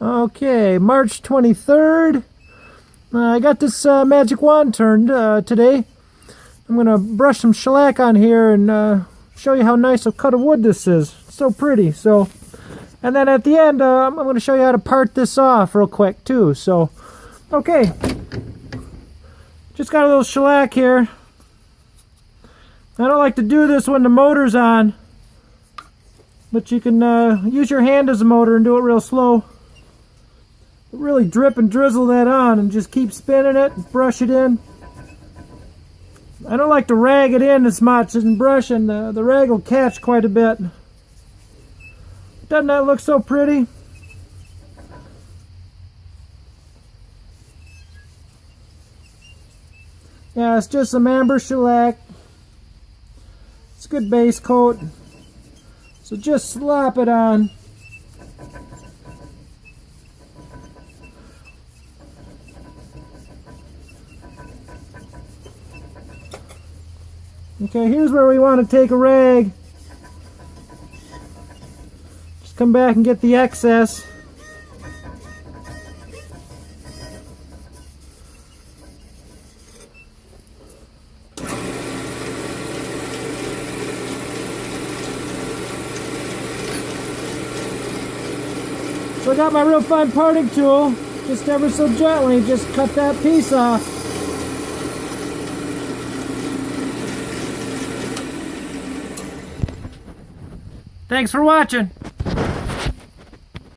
Okay, March 23rd. I got this magic wand turned today. I'm going to brush some shellac on here and show you how nice a cut of wood this is. It's so pretty. And then at the end, I'm going to show you how to part this off real quick too. So, okay. Just got a little shellac here. I don't like to do this when the motor's on, but you can use your hand as a motor and do it real slow. Really drip and drizzle that on and just keep spinning it and brush it in. I don't like to rag it in as much and brush, and the rag will catch quite a bit. Doesn't that look so pretty? Yeah, it's just some amber shellac. It's a good base coat. So just slap it on. Okay, here's where we want to take a rag. Just come back and get the excess. So I got my real fine parting tool, just ever so gently, just cut that piece off. Thanks for watching.